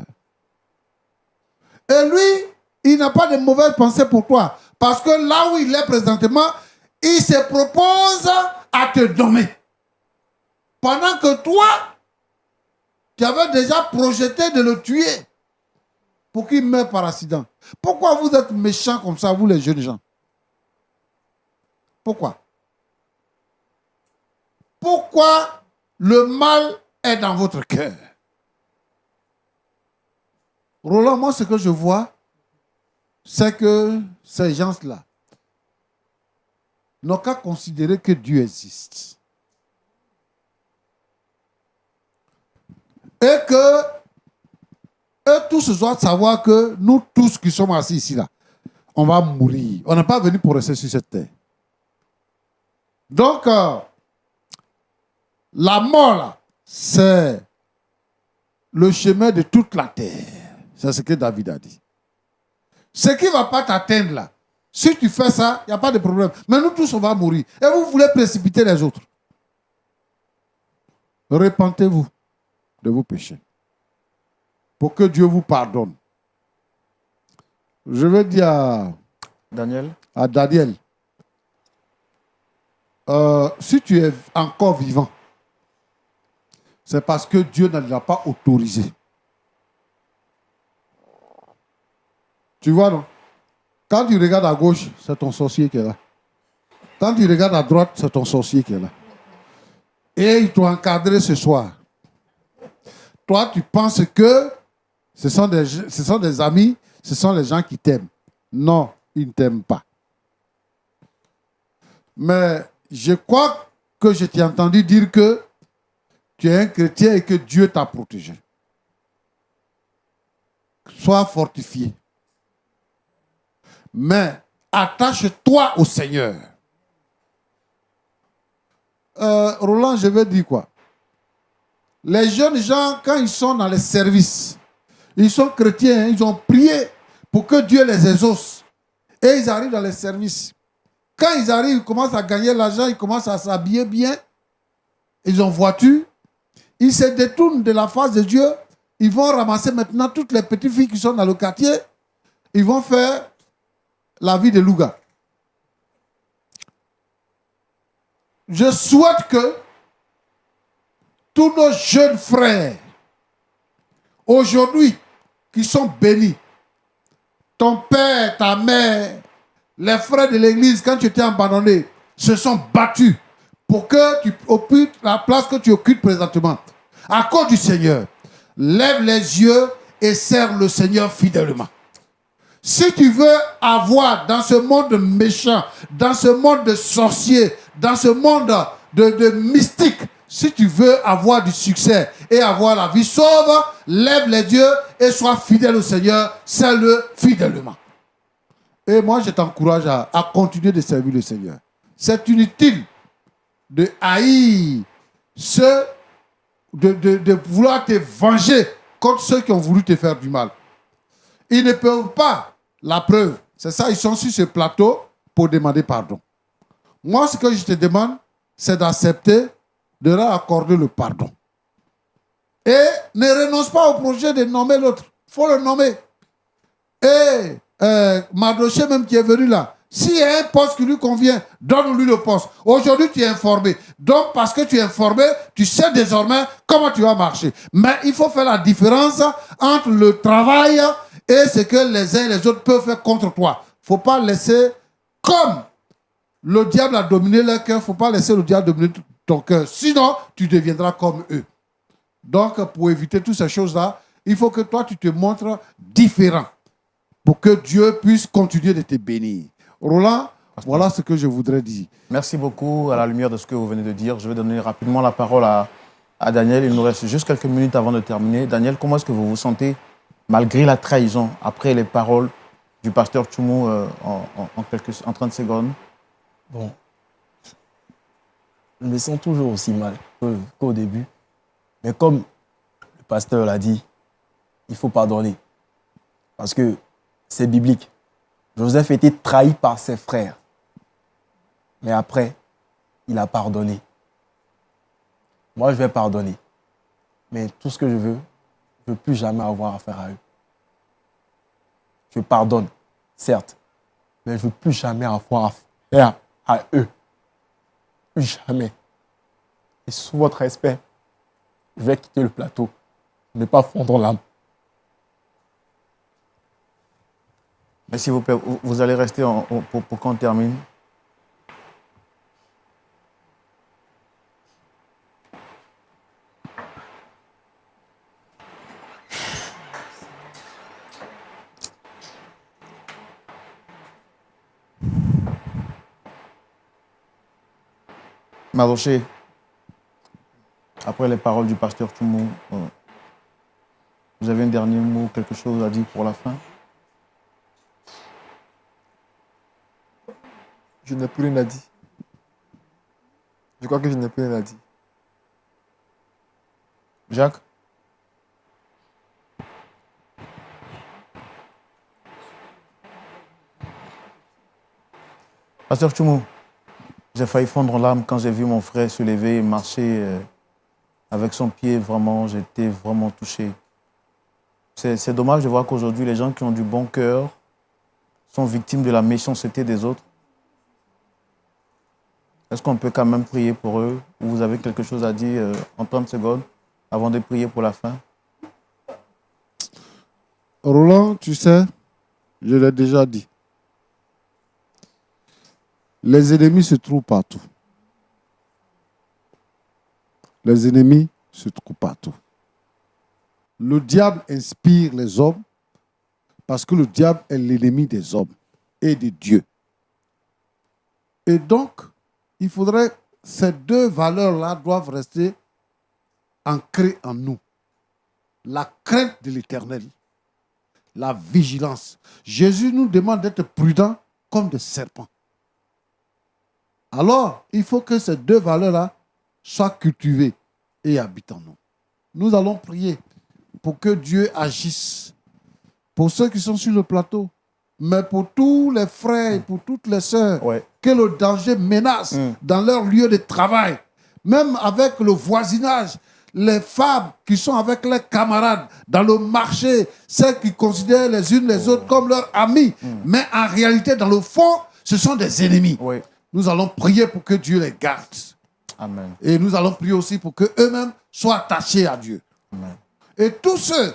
Et lui, il n'a pas de mauvaises pensées pour toi. Parce que là où il est présentement, il se propose à te nommer. Pendant que toi, tu avais déjà projeté de le tuer pour qu'il meure par accident. Pourquoi vous êtes méchants comme ça, vous les jeunes gens? Pourquoi? Pourquoi le mal est dans votre cœur? Roland, moi, ce que je vois, c'est que ces gens-là n'ont qu'à considérer que Dieu existe. Et que eux tous doivent savoir que nous tous qui sommes assis ici, là, on va mourir. On n'est pas venu pour rester sur cette terre. Donc, la mort, là, c'est le chemin de toute la terre. C'est ce que David a dit. Ce qui ne va pas t'atteindre là, si tu fais ça, il n'y a pas de problème. Mais nous tous, on va mourir. Et vous voulez précipiter les autres. Repentez-vous de vos péchés pour que Dieu vous pardonne. Je vais dire à Daniel, si tu es encore vivant, c'est parce que Dieu ne l'a pas autorisé. Tu vois, non? Quand tu regardes à gauche, c'est ton sorcier qui est là. Quand tu regardes à droite, c'est ton sorcier qui est là. Et il t'a encadré ce soir. Toi, tu penses que ce sont des amis, ce sont les gens qui t'aiment. Non, ils ne t'aiment pas. Mais je crois que je t'ai entendu dire que tu es un chrétien et que Dieu t'a protégé. Sois fortifié. Mais attache-toi au Seigneur. Roland, je vais dire quoi? Les jeunes gens, quand ils sont dans les services, ils sont chrétiens, ils ont prié pour que Dieu les exauce. Et ils arrivent dans les services. Quand ils arrivent, ils commencent à gagner l'argent, ils commencent à s'habiller bien. Ils ont voiture. Ils se détournent de la face de Dieu. Ils vont ramasser maintenant toutes les petites filles qui sont dans le quartier. Ils vont faire la vie de Louga. Je souhaite que tous nos jeunes frères, aujourd'hui, qui sont bénis, ton père, ta mère, les frères de l'église, quand tu étais abandonné, se sont battus pour que tu occupes la place que tu occupes présentement. À cause du Seigneur, lève les yeux et serre le Seigneur fidèlement. Si tu veux avoir dans ce monde méchant, dans ce monde de sorciers, dans ce monde de mystiques, si tu veux avoir du succès et avoir la vie sauve, lève les yeux et sois fidèle au Seigneur, serre-le fidèlement. Et moi, je t'encourage à continuer de servir le Seigneur. C'est inutile de haïr de vouloir te venger contre ceux qui ont voulu te faire du mal. Ils ne peuvent pas. La preuve, c'est ça, ils sont sur ce plateau pour demander pardon. Moi, ce que je te demande, c'est d'accepter de leur accorder le pardon. Et ne renonce pas au projet de nommer l'autre. Il faut le nommer. Et Mardoché même qui est venu là, s'il y a un poste qui lui convient, donne-lui le poste. Aujourd'hui, tu es informé. Donc, parce que tu es informé, tu sais désormais comment tu vas marcher. Mais il faut faire la différence entre le travail et ce que les uns et les autres peuvent faire contre toi. Il ne faut pas laisser, comme le diable a dominé leur cœur, il ne faut pas laisser le diable dominer ton cœur. Sinon, tu deviendras comme eux. Donc, pour éviter toutes ces choses-là, il faut que toi, tu te montres différent pour que Dieu puisse continuer de te bénir. Roland, voilà ce que je voudrais dire. Merci beaucoup. À la lumière de ce que vous venez de dire, je vais donner rapidement la parole à Daniel. Il nous reste juste quelques minutes avant de terminer. Daniel, comment est-ce que vous vous sentez malgré la trahison, après les paroles du pasteur Tchoumou en 30 secondes? Bon, je me sens toujours aussi mal qu'au début. Mais comme le pasteur l'a dit, il faut pardonner. Parce que c'est biblique. Joseph était trahi par ses frères. Mais après, il a pardonné. Moi, je vais pardonner. Mais tout ce que je veux plus jamais avoir affaire à eux. je pardonne, certes, mais je ne veux plus jamais avoir affaire à eux. Plus jamais. Et sous votre respect, je vais quitter le plateau, ne pas fondre l'âme. Mais s'il vous plaît, vous allez rester pour qu'on termine. Maroché, après les paroles du pasteur Toumou, vous avez un dernier mot, quelque chose à dire pour la fin? Je n'ai plus rien à dire. Je crois que je n'ai plus rien à dire. Jacques? Pasteur Toumou, j'ai failli fondre l'âme quand j'ai vu mon frère se lever et marcher avec son pied. Vraiment, j'étais vraiment touché. C'est dommage de voir qu'aujourd'hui, les gens qui ont du bon cœur sont victimes de la méchanceté des autres. Est-ce qu'on peut quand même prier pour eux? Ou vous avez quelque chose à dire en 30 secondes avant de prier pour la fin? Roland, tu sais, je l'ai déjà dit. Les ennemis se trouvent partout. Les ennemis se trouvent partout. Le diable inspire les hommes parce que le diable est l'ennemi des hommes et de Dieu. Et donc, il faudrait, ces deux valeurs-là doivent rester ancrées en nous. La crainte de l'Éternel, la vigilance. Jésus nous demande d'être prudents comme des serpents. Alors, il faut que ces deux valeurs-là soient cultivées et habitent en nous. Nous allons prier pour que Dieu agisse pour ceux qui sont sur le plateau, mais pour tous les frères et pour toutes les sœurs que le danger menace dans leur lieu de travail, même avec le voisinage, les femmes qui sont avec leurs camarades dans le marché, celles qui considèrent les unes les autres comme leurs amis, mais en réalité, dans le fond, ce sont des ennemis. Nous allons prier pour que Dieu les garde. Amen. Et nous allons prier aussi pour qu'eux-mêmes soient attachés à Dieu. Amen. Et tous ceux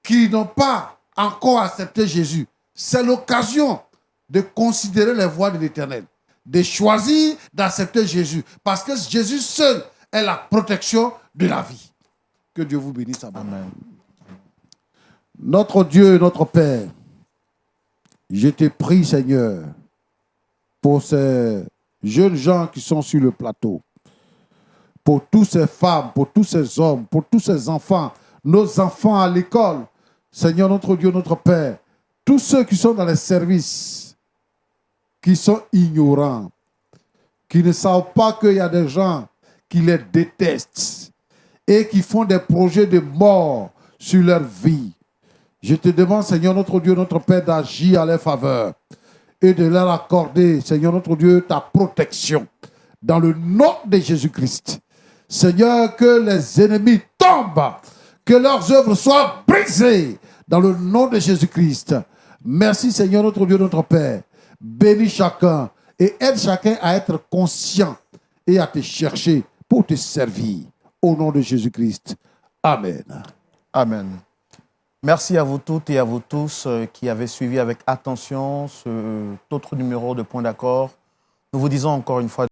qui n'ont pas encore accepté Jésus, c'est l'occasion de considérer les voies de l'Éternel, de choisir d'accepter Jésus, parce que Jésus seul est la protection de la vie. Que Dieu vous bénisse. Amen. Notre Dieu, notre Père, je te prie, Seigneur, pour ces jeunes gens qui sont sur le plateau, pour toutes ces femmes, pour tous ces hommes, pour tous ces enfants, nos enfants à l'école, Seigneur, notre Dieu, notre Père, tous ceux qui sont dans les services, qui sont ignorants, qui ne savent pas qu'il y a des gens qui les détestent et qui font des projets de mort sur leur vie. Je te demande, Seigneur, notre Dieu, notre Père, d'agir à leur faveur et de leur accorder, Seigneur, notre Dieu, ta protection dans le nom de Jésus-Christ. Seigneur, que les ennemis tombent, que leurs œuvres soient brisées dans le nom de Jésus-Christ. Merci, Seigneur, notre Dieu, notre Père. Bénis chacun et aide chacun à être conscient et à te chercher pour te servir. Au nom de Jésus-Christ. Amen. Amen. Merci à vous toutes et à vous tous qui avez suivi avec attention cet autre numéro de Point d'accord. Nous vous disons encore une fois